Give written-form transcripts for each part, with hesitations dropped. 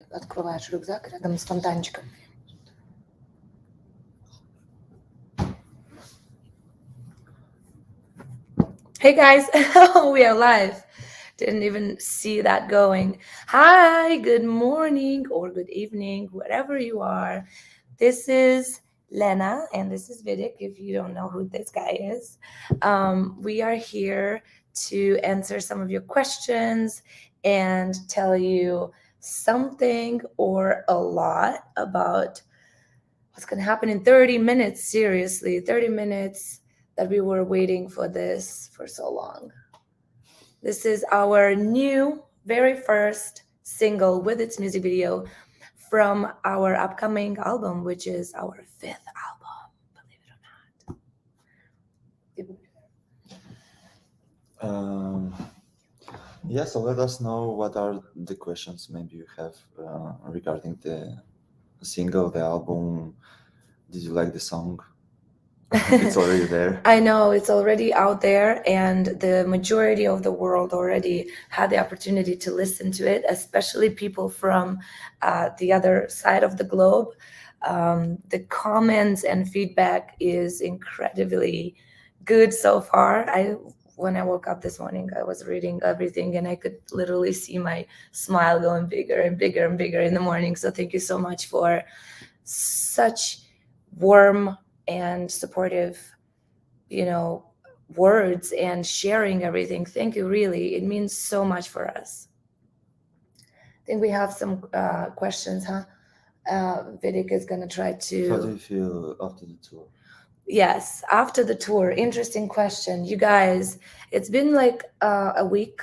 Открываешь рюкзак, рядом с фонтанчиком. Hey guys, we are live. Didn't even see that going. Hi, good morning or good evening, wherever you are. This is Lena and this is Vidic, if you don't know who this guy is. We are here to answer some of your questions and tell you something or a lot about what's going to happen in 30 minutes. Seriously, 30 minutes that we were waiting for this for so long. This is our new, very first single with its music video from our upcoming album, which is our 5th album, believe it or not. Yeah, so let us know what are the questions maybe you have regarding the single, the album. Did you like the song? It's already there. I know it's already out there, and the majority of the world already had the opportunity to listen to it, especially people from the other side of the globe. The comments and feedback is incredibly good so far. When I woke up this morning, I was reading everything and I could literally see my smile going bigger and bigger and bigger in the morning. So thank you so much for such warm and supportive, words and sharing everything. Thank you, really. It means so much for us. I think we have some questions, huh? Vidic is going to try to. How do you feel after the tour? Yes, after the tour. Interesting question. You guys, it's been like a week,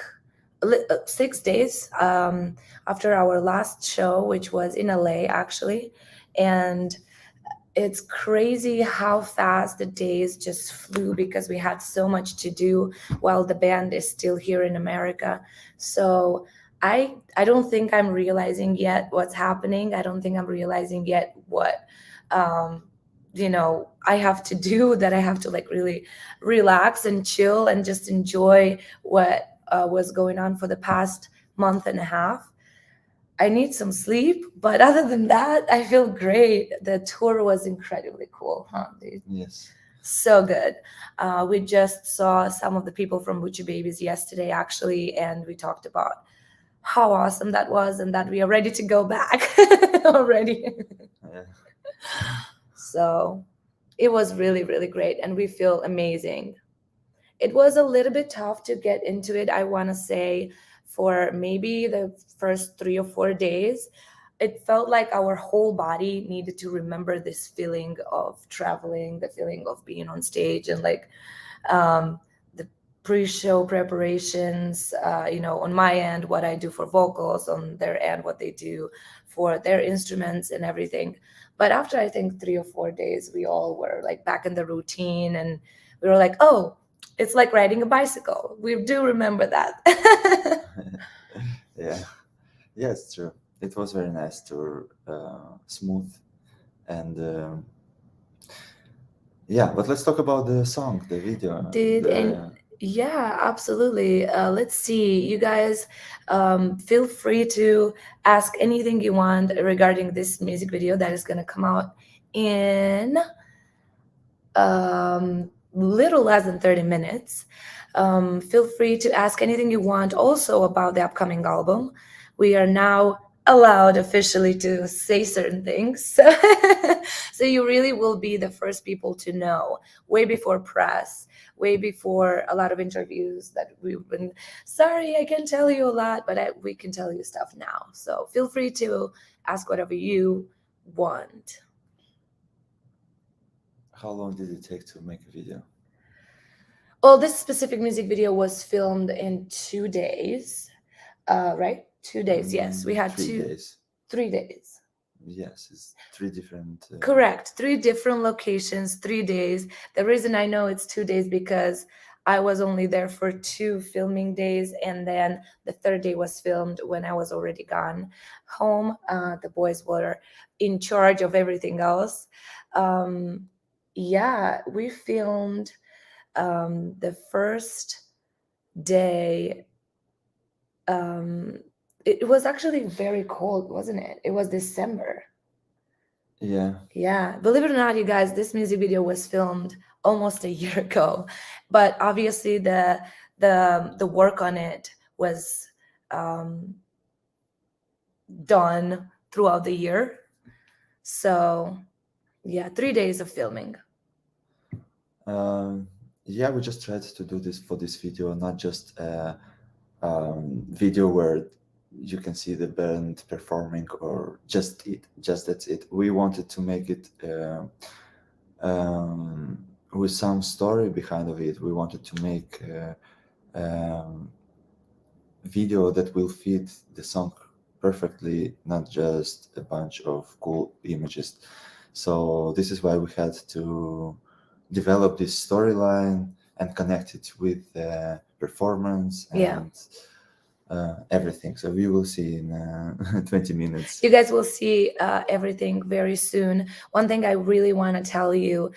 6 days after our last show, which was in LA, actually. And it's crazy how fast the days just flew because we had so much to do while the band is still here in America. So I don't think I'm realizing yet what's happening. I don't think I'm realizing yet what I have to do, that I have to like really relax and chill and just enjoy what was going on for the past month and a half. I need some sleep, but other than that, I feel great. The tour was incredibly cool, huh, dude? Yes. So good. We just saw some of the people from Bucci Babies yesterday, actually, and we talked about how awesome that was and that we are ready to go back already. Yeah. So it was really, really great, and we feel amazing. It was a little bit tough to get into it, I want to say, for maybe the first 3 or 4 days. It felt like our whole body needed to remember this feeling of traveling, the feeling of being on stage, and like the pre-show preparations, on my end, what I do for vocals, on their end, what they do for their instruments and everything. But after, I think, 3 or 4 days, we all were like back in the routine, and we were like, oh, it's like riding a bicycle. We do remember that. Yeah. Yeah, it's true. It was very nice tour, smooth, and yeah. But let's talk about the song, the video. Yeah, absolutely. Let's see. You guys, feel free to ask anything you want regarding this music video that is going to come out in little less than 30 minutes. Feel free to ask anything you want also about the upcoming album. We are now allowed officially to say certain things. So you really will be the first people to know, way before press, way before a lot of interviews that we've been. Sorry, I can't tell you a lot, but we can tell you stuff now. So feel free to ask whatever you want. How long did it take to make a video? Well, this specific music video was filmed in 2 days, right? 2 days, yes. We had 3 days. 3 days. Yes, it's 3 different. Correct. 3 different locations, 3 days. The reason I know it's 2 days because I was only there for 2 filming days, and then the third day was filmed when I was already gone home. The boys were in charge of everything else. Yeah, we filmed the first day It was actually very cold, wasn't it? It was December. Yeah. Yeah, believe it or not, you guys, this music video was filmed almost a year ago, but obviously the work on it was um, done throughout the year. So yeah, 3 days of filming. Um, yeah, we just tried to do this for this video, not just a video where you can see the band performing or just that's it. We wanted to make it with some story behind of it. We wanted to make video that will fit the song perfectly, not just a bunch of cool images. So this is why we had to develop this storyline and connect it with the performance Yeah. and everything. So we will see in 20 minutes. You guys will see everything very soon. One thing I really want to tell you,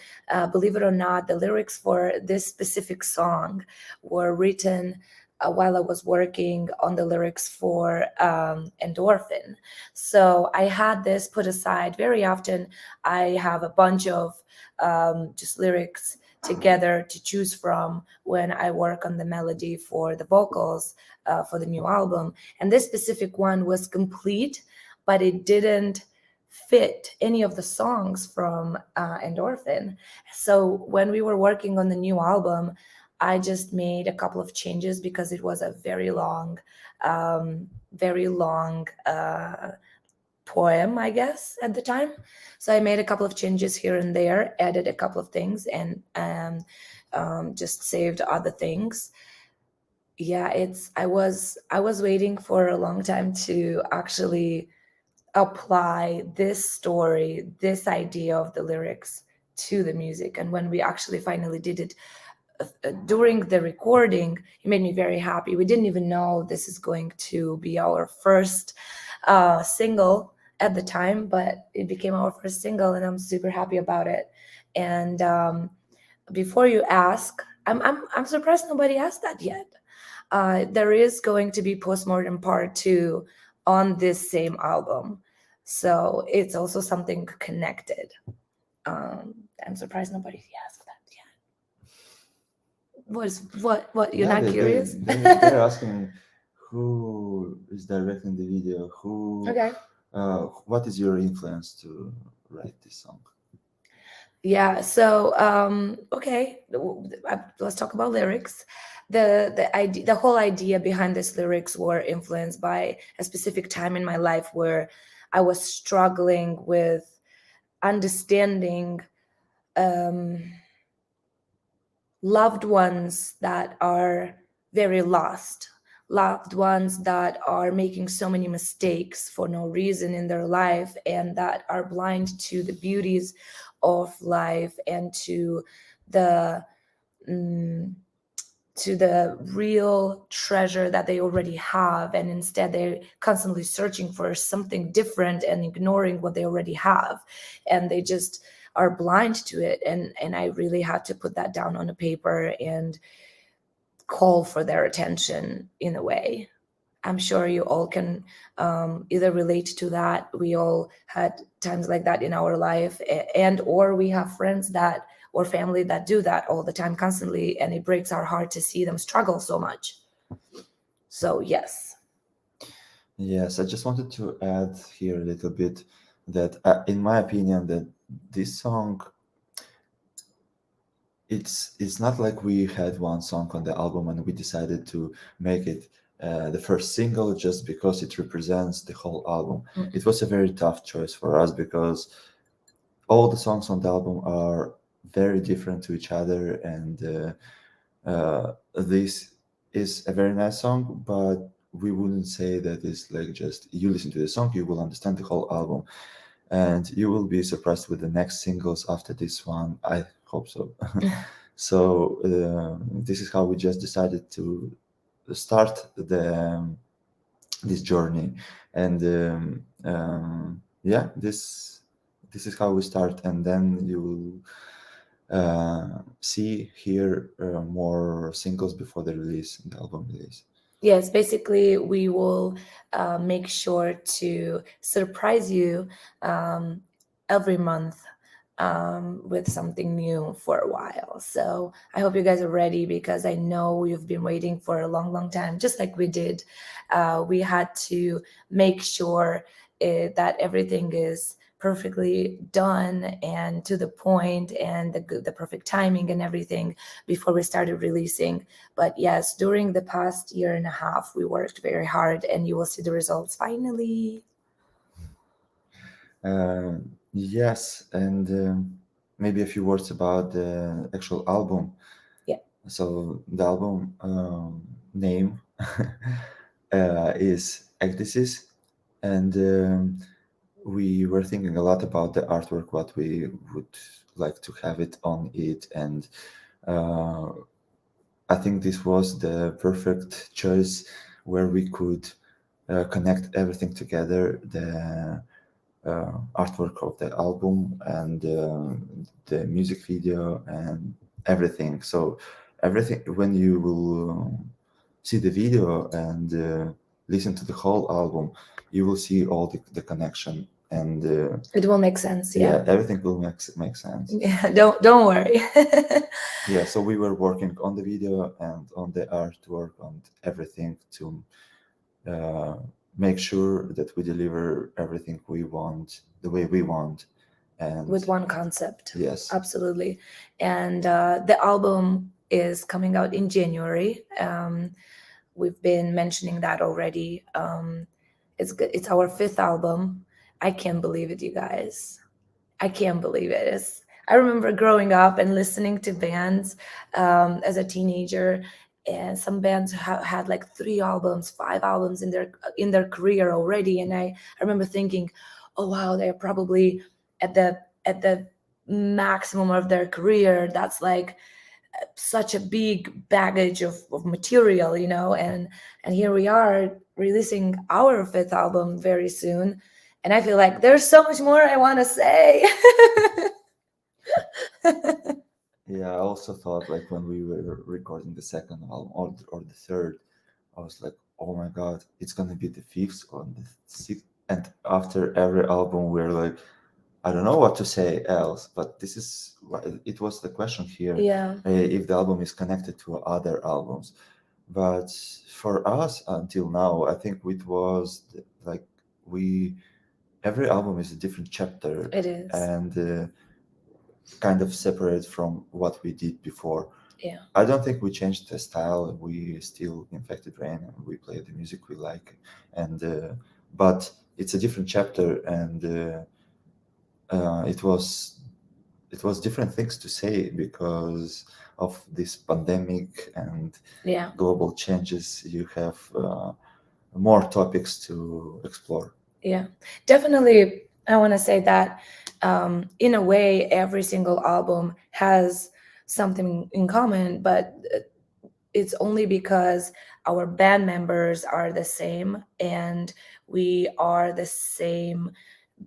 believe it or not, the lyrics for this specific song were written while I was working on the lyrics for Endorphin. So I had this put aside very often. I have a bunch of just lyrics together to choose from when I work on the melody for the vocals for the new album. And this specific one was complete, but it didn't fit any of the songs from Endorphin. So when we were working on the new album, I just made a couple of changes because it was a very long poem, I guess, at the time. So I made a couple of changes here and there, added a couple of things, and just saved other things. Yeah, I was waiting for a long time to actually apply this story, this idea of the lyrics to the music. And when we actually finally did it during the recording, it made me very happy. We didn't even know this is going to be our first single at the time, but it became our first single, and I'm super happy about it. And before you ask, I'm surprised nobody asked that yet. There is going to be Postmortem Part 2 on this same album. So it's also something connected. I'm surprised nobody asked that yet. What you're Yeah, not curious? they're asking who is directing the video, Okay. what is your influence to write this song? Yeah, so okay, let's talk about lyrics. The whole idea behind these lyrics were influenced by a specific time in my life where I was struggling with understanding um, loved ones that are very lost, loved ones that are making so many mistakes for no reason in their life, and that are blind to the beauties of life and the mm, to the real treasure that they already have, and instead they're constantly searching for something different and ignoring what they already have, and they just are blind to it. And I really had to put that down on a paper and call for their attention in a way. I'm sure you all can either relate to that. We all had times like that in our life, and or we have friends that or family that do that all the time, constantly, and it breaks our heart to see them struggle so much. So yes. Yes, I just wanted to add here a little bit that, in my opinion, that this song, it's not like we had one song on the album and we decided to make it the first single just because it represents the whole album. Mm. It was a very tough choice for us because all the songs on the album are very different to each other, and this is a very nice song, but we wouldn't say that it's like just you listen to the song, you will understand the whole album, and you will be surprised with the next singles after this one. I hope so. So this is how we just decided to start this journey, and yeah, this is how we start, and then you will see here more singles before the album release. Yes, basically, we will make sure to surprise you um, every month with something new for a while. So I hope you guys are ready because I know you've been waiting for a long, long time, just like we did. We had to make sure that everything is perfectly done and to the point and the perfect timing and everything before we started releasing. But yes, during the past year and a half, we worked very hard, and you will see the results finally. Yes, and maybe a few words about the actual album. Yeah. So the album name is Ecdysis, and we were thinking a lot about the artwork, what we would like to have it on it, and uh, I think this was the perfect choice where we could connect everything together, the artwork of the album and the music video and everything. So everything, when you will see the video and listen to the whole album, you will see all the connection, and It will make sense. Yeah. yeah, everything will make sense. Yeah. Don't worry. Yeah, so we were working on the video and on the artwork and everything to uh, make sure that we deliver everything we want the way we want. And With one concept. yes, Absolutely. And the album is coming out in January. We've been mentioning that already. It's good. It's our fifth album. I can't believe it, you guys. I can't believe it. I remember growing up and listening to bands as a teenager, and some bands had like 3 albums, 5 albums in their career already. And I remember thinking, oh wow, they're probably at the maximum of their career. That's like such a big baggage of material, and here we are releasing our fifth album very soon, and I feel like there's so much more I want to say. yeah, I also thought like when we were recording the second album or the third, I was like, oh my god, it's gonna be the fifth or the sixth. And after every album, we're like, I don't know what to say else, but this is it was the question here, Yeah, if the album is connected to other albums. But for us until now, I think it was like we every album is a different chapter it is. and kind of separate from what we did before. Yeah, I don't think we changed the style. We still Infected Rain and we play the music we like, and but it's a different chapter, and it was different things to say because of this pandemic and yeah, global changes. You have more topics to explore. yeah. Definitely, I want to say that in a way, every single album has something in common, but it's only because our band members are the same and we are the same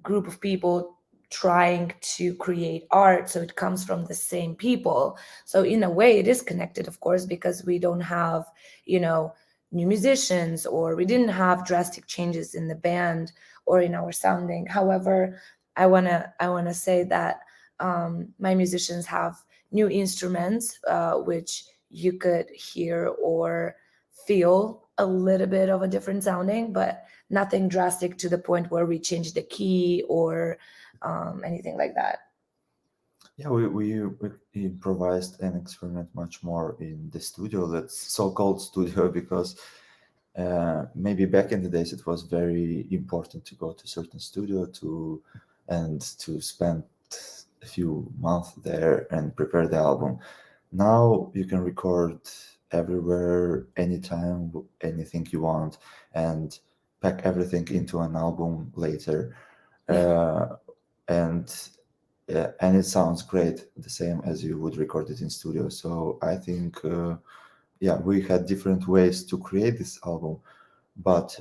group of people trying to create art, so it comes from the same people. So in a way it is connected, of course, because we don't have, you know new musicians, or we didn't have drastic changes in the band or in our sounding. However, I want to say that my musicians have new instruments, which you could hear or feel a little bit of a different sounding, but nothing drastic to the point where we change the key or anything like that. Yeah, we improvised and experiment much more in the studio, that's so-called studio, because maybe back in the days it was very important to go to certain studio to spend a few months there and prepare the album. Now you can record everywhere, anytime, anything you want, and pack everything into an album later. Yeah. Uh, and and it sounds great, the same as you would record it in studio. So I think, yeah, we had different ways to create this album, but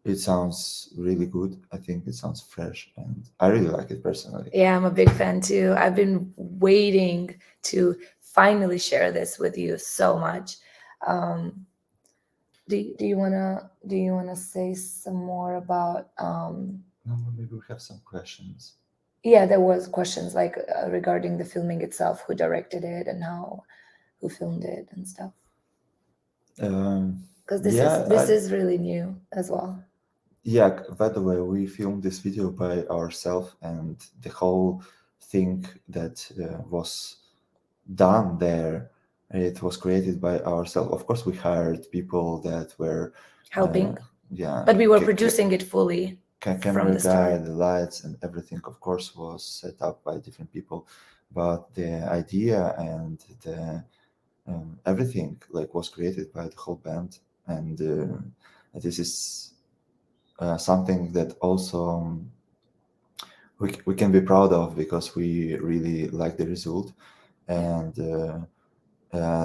it sounds really good. I think it sounds fresh, and I really like it personally. Yeah, I'm a big fan too. I've been waiting to finally share this with you so much. Um, Do you wanna say some more about No, maybe we have some questions. yeah, there was questions like regarding the filming itself, who directed it and who filmed it and stuff. Because this is Yeah, this is really new as well. yeah. By the way, we filmed this video by ourselves, and the whole thing that was done there, it was created by ourselves. Of course, we hired people that were, uh, Helping, yeah, but we were producing it fully from camera the guy, start. the lights, and everything. Of course, was set up by different people, but the idea and the everything like was created by the whole band, and this is something that also we can be proud of because we really like the result, and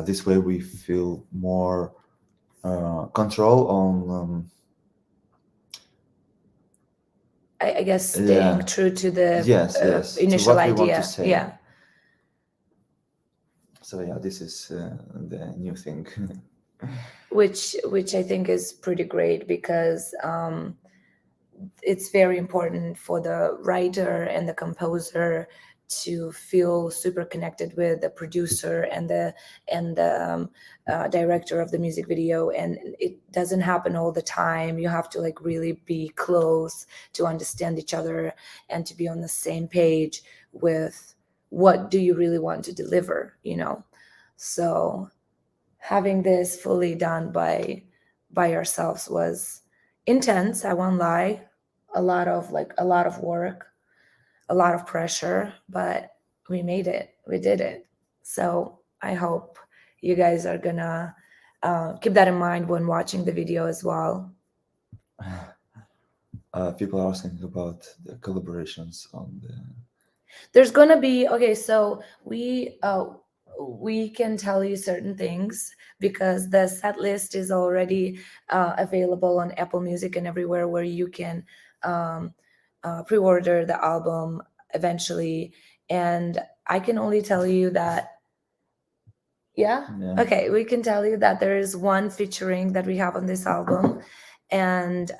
this way we feel more control on I guess staying yeah, true to the yes, yes, to initial what we want to idea. say. Yeah, So yeah, this is the new thing. which I think is pretty great because it's very important for the writer and the composer to feel super connected with the producer and the director of the music video, and it doesn't happen all the time. You have to like really be close to understand each other and to be on the same page with what do you really want to deliver. So having this fully done by ourselves was intense, I won't lie. A lot of work, a lot of pressure, but we made it, we did it. So I hope you guys are gonna keep that in mind when watching the video as well. People are asking about the collaborations on the. There's gonna be, okay, so we can tell you certain things because the set list is already available on Apple Music and everywhere where you can um, pre-order the album eventually. And I can only tell you that, yeah, Yeah. okay, we can tell you that there is one featuring that we have on this album, and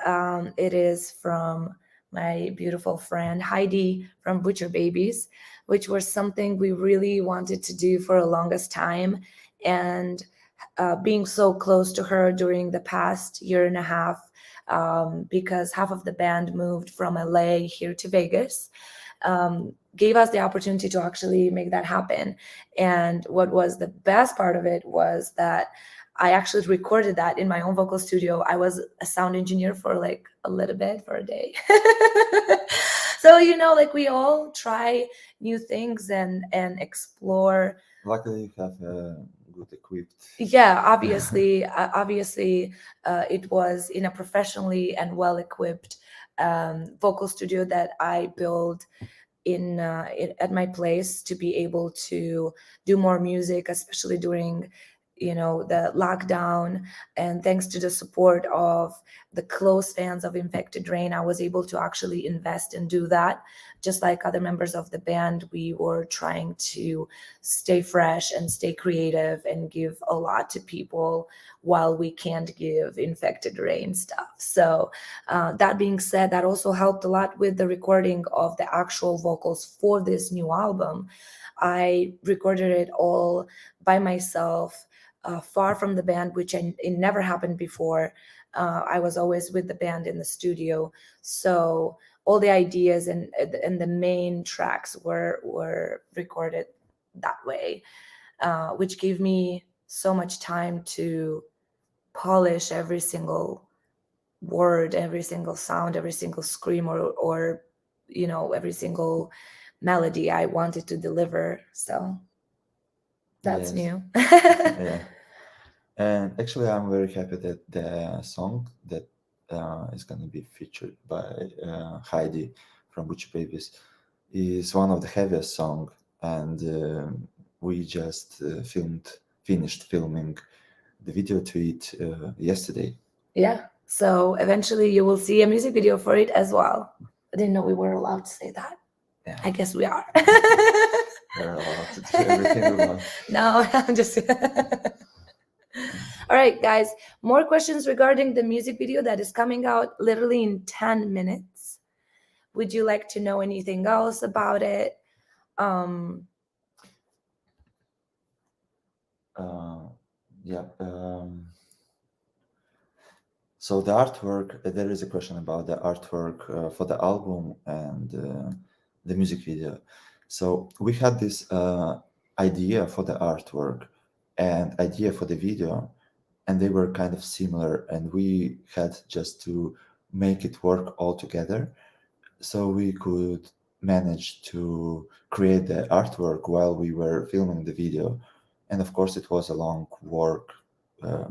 it is from my beautiful friend Heidi from Butcher Babies, which was something we really wanted to do for the longest time. And being so close to her during the past year and a half, because half of the band moved from LA here to Vegas, gave us the opportunity to actually make that happen. And what was the best part of it was that I actually recorded that in my own vocal studio. I was a sound engineer for like a little bit, for a day. So like we all try new things and explore. Luckily, you have good equipped. Yeah, obviously, it was in a professionally and well equipped vocal studio that I built at my place to be able to do more music, especially during the lockdown. And thanks to the support of the close fans of Infected Rain, I was able to actually invest and do that. Just like other members of the band, we were trying to stay fresh and stay creative and give a lot to people while we can't give Infected Rain stuff. So that being said, that also helped a lot with the recording of the actual vocals for this new album. I recorded it all by myself, far from the band, which it never happened before. I was always with the band in the studio, so all the ideas and the main tracks were recorded that way, which gave me so much time to polish every single word, every single sound, every single scream, or every single melody I wanted to deliver. So that's Yes. new. Yeah. And actually, I'm very happy that the song that is going to be featured by Heidi from Butcher Babies is one of the heaviest song, and we just finished filming the video to it yesterday. Yeah. So eventually you will see a music video for it as well. I didn't know we were allowed to say that. Yeah, I guess we are. we're allowed to do everything we want. No, I'm just All right, guys, more questions regarding the music video that is coming out literally in 10 minutes. Would you like to know anything else about it? Um, Uh, yeah. So the artwork, there is a question about the artwork for the album and the music video. So we had this idea for the artwork and idea for the video, and they were kind of similar, and we had just to make it work all together so we could manage to create the artwork while we were filming the video. And of course, it was a long work,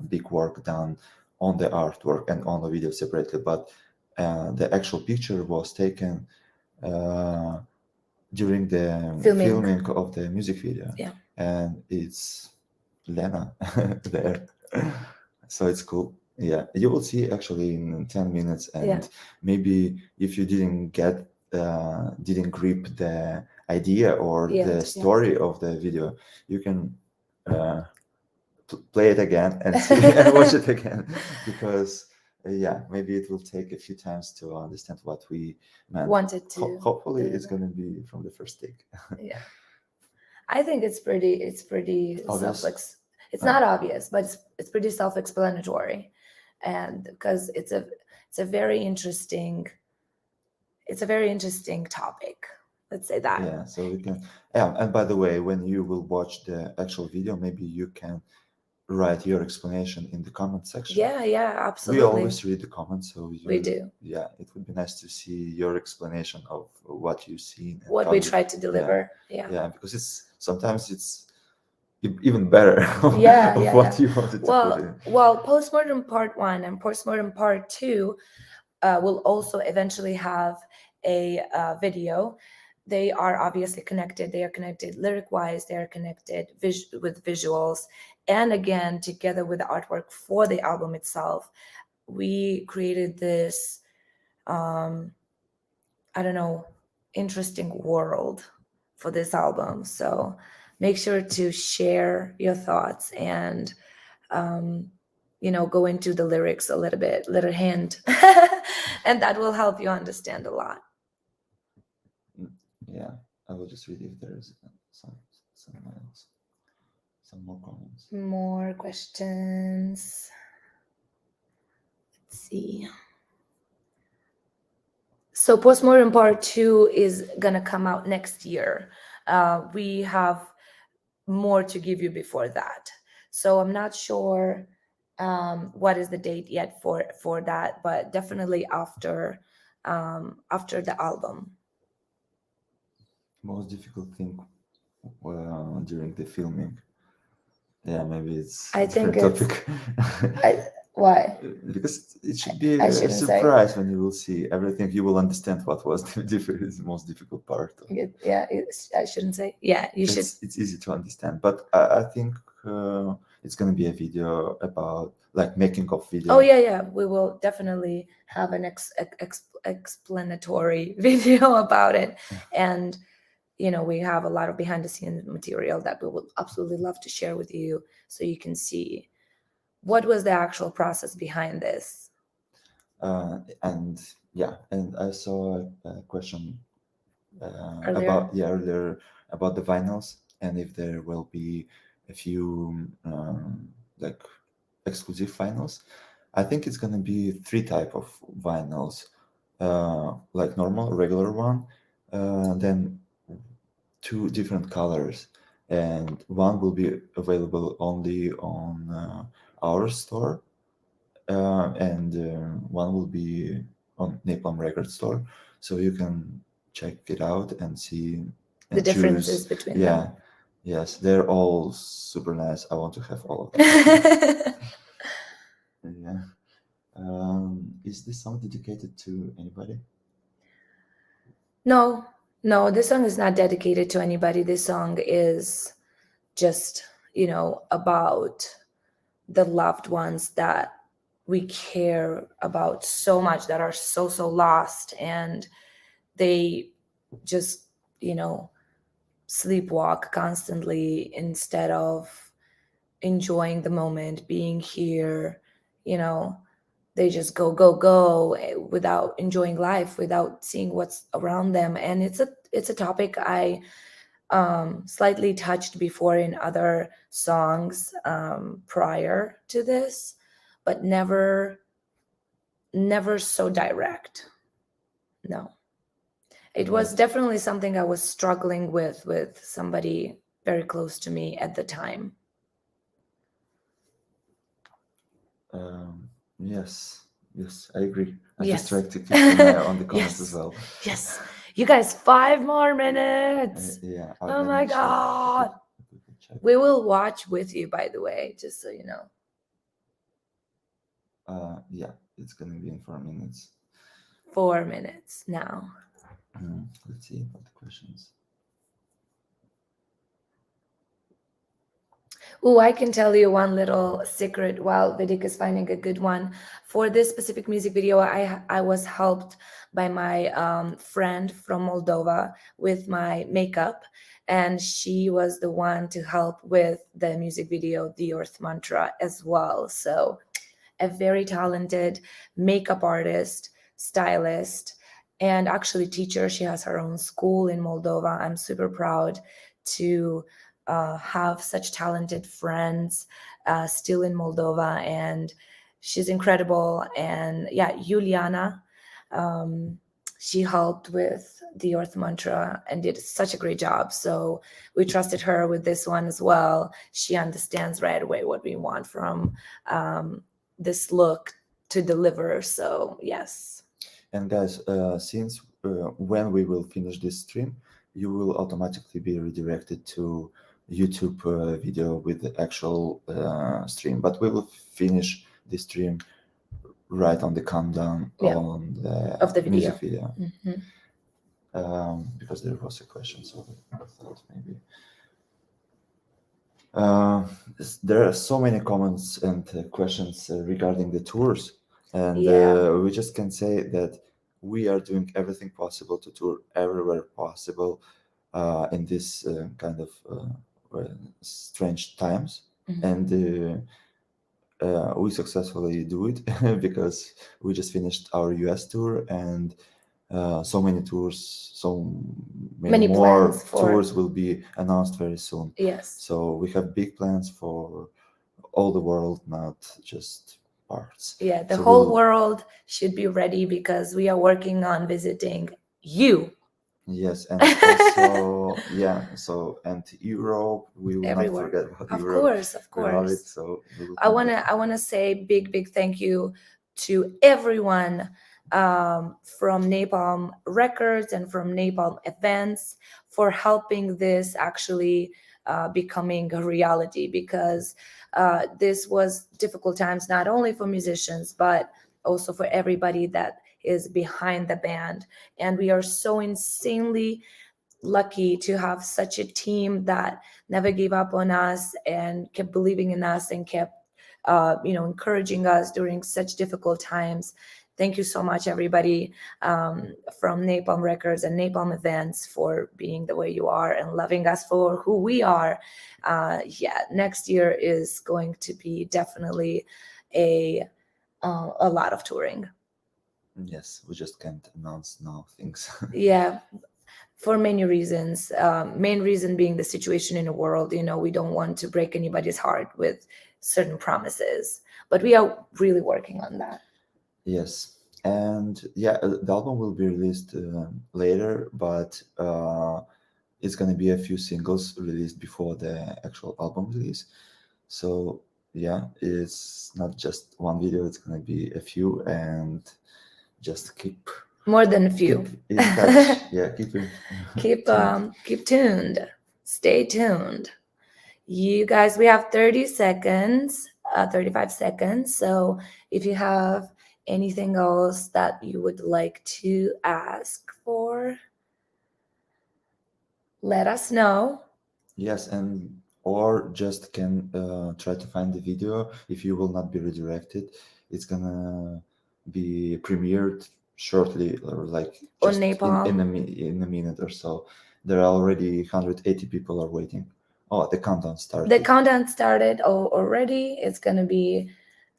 big work done on the artwork and on the video separately. But the actual picture was taken uh, during the Filming. filming of the music video, Yeah. and it's Lena there. So it's cool. Yeah, you will see actually in 10 minutes, and Yeah. maybe if you didn't grip the idea or Yeah, the yeah. story of the video, you can play it again and see and watch it again, because yeah, maybe it will take a few times to understand what we meant. Wanted to. Hopefully it's deliver. going to be from the first take. Yeah. I think it's pretty Obvious? it's not obvious, but it's pretty self-explanatory. And because it's a very interesting topic. Let's say that. Yeah, so we can. Yeah, and by the way, when you will watch the actual video, maybe you can write your explanation in the comment section. Yeah, yeah, We absolutely. always read the comments, so We do. Yeah, it would be nice to see your explanation of what you've seen and What how we you, try to deliver. Yeah. yeah, because it's sometimes it's even better of, Yeah, of yeah, what yeah. you wanted to put in. Well, postmortem part 1 and postmortem part 2 will also eventually have a video. They are obviously connected. They are connected lyric wise. They are connected with visuals, and again together with the artwork for the album itself. We created this, I don't know, interesting world for this album. So make sure to share your thoughts and go into the lyrics a little bit, little hint, and that will help you understand a lot. Yeah, I will just read if there is some else, some more comments. More questions. Let's see. So postmortem part 2 is gonna come out next year. We have more to give you before that, so I'm not sure what is the date yet for that, but definitely after the album. Most difficult thing during the filming. Yeah, maybe it's I a think different it's topic. why Because it should be I a shouldn't say. surprise when you will see everything. You will understand what was the most difficult part. Yeah, I shouldn't say. Yeah, you should. It's easy to understand, but I think it's going to be a video about like making of video. Oh yeah, we will definitely have an explanatory video about it, and we have a lot of behind the scenes material that we would absolutely love to share with you, so you can see what was the actual process behind this. And yeah, and I saw a question Earlier. earlier about the vinyls, and if there will be a few like exclusive vinyls. I think it's gonna be 3 type of vinyls, like normal, regular one, then 2 different colors, and one will be available only on our store, and one will be on Napalm Records store, so you can check it out and see and The differences choose. between Yeah, them. yes, they're all super nice. I want to have all of them. Yeah. Is this song dedicated to anybody? No, this song is not dedicated to anybody. This song is just, about the loved ones that we care about so much, that are so lost, and they just, sleepwalk constantly instead of enjoying the moment, being here, you know, they just go go go without enjoying life, without seeing what's around them. And it's a topic I slightly touched before in other songs prior to this, but never so direct. No, it was Yes. definitely something I was struggling with somebody very close to me at the time. Yes. Yes, I agree. I just Yes. tried to keep an eye on the comments as Yes. well. Yes. You guys, 5 more minutes. Yeah, Oh let me my check. God. If we can check. We will watch with you, by the way, just so you know. Yeah, it's gonna be in 4 minutes. 4 minutes now. Let's see what the questions. Oh, I can tell you one little secret while Vidik is finding a good one. For this specific music video, I was helped by my friend from Moldova with my makeup, and she was the one to help with the music video, The Earth Mantra, as well. So, a very talented makeup artist, stylist, and actually teacher. She has her own school in Moldova. I'm super proud to have such talented friends still in Moldova, and she's incredible. And yeah, Juliana, um, she helped with the Earth Mantra and did such a great job. So we trusted her with this one as well. She understands right away what we want from this look to deliver. So yes. And guys, since when we will finish this stream, you will automatically be redirected to YouTube video with the actual stream. But we will finish the stream right on the countdown Yeah. on the Of the video. music video. Mhm. Because there was a question, so I thought maybe. Uh, there are so many comments and questions regarding the tours, and Yeah. we just can say that we are doing everything possible to tour everywhere possible in this kind of strange times, Mhm. and we successfully do it because we just finished our US tour, and so many tours, so many Many more plans for tours will be announced very soon. yes. So we have big plans for all the world, not just parts. Yeah, the So whole we'll, world should be ready because we are working on visiting you. yes, and also yeah. So and Europe, we will not Everywhere. forget about Of Europe. course, of We love it. course. So we will I come wanna back. I wanna say big thank you to everyone from Napalm Records and from Napalm Events for helping this actually becoming a reality, because this was difficult times not only for musicians but also for everybody that is behind the band. And we are so insanely lucky to have such a team that never gave up on us and kept believing in us and kept encouraging us during such difficult times. Thank you so much, everybody, from Napalm Records and Napalm Events, for being the way you are and loving us for who we are. Yeah, next year is going to be definitely a lot of touring. Yes, we just can't announce now things. Yeah, for many reasons. Main reason being the situation in the world. We don't want to break anybody's heart with certain promises, but we are really working on that. Yes, and yeah, the album will be released later, but it's gonna be a few singles released before the actual album release. So yeah, it's not just one video; it's gonna be a few, and just More than a few. keep in touch. Yeah, keep in keep tuned. keep tuned. Stay tuned. You guys, we have 30 seconds, 35 seconds. So if you have anything else that you would like to ask for, let us know. Yes, and or just can try to find the video. If you will not be redirected, it's gonna be premiered shortly, or like On just in Napalm. in a minute or so. There are already 180 people are waiting Oh, the countdown The started. countdown started already. It's going to be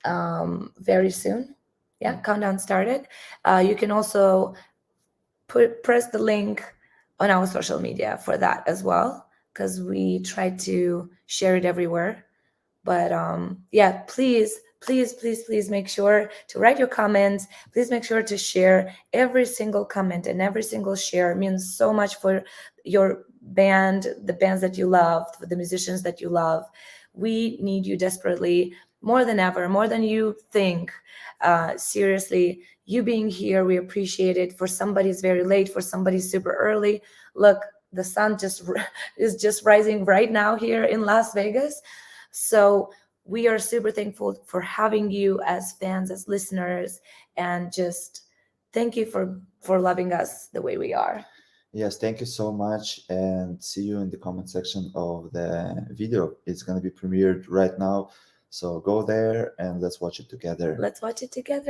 very soon. Yeah, Yeah. countdown started. You can also press the link on our social media for that as well, because we try to share it everywhere. But yeah, please make sure to write your comments. Please make sure to share. Every single comment and every single share means so much for your band, the bands that you love, for the musicians that you love. We need you desperately, more than ever, more than you think. Seriously, you being here, we appreciate it. For somebody's very late, for somebody's super early. Look, the sun just is just rising right now here in Las Vegas. So we are super thankful for having you as fans, as listeners, and just thank you for loving us the way we are. Yes, thank you so much, and see you in the comment section of the video. It's gonna be premiered right now, so go there and let's watch it together. Let's watch it together.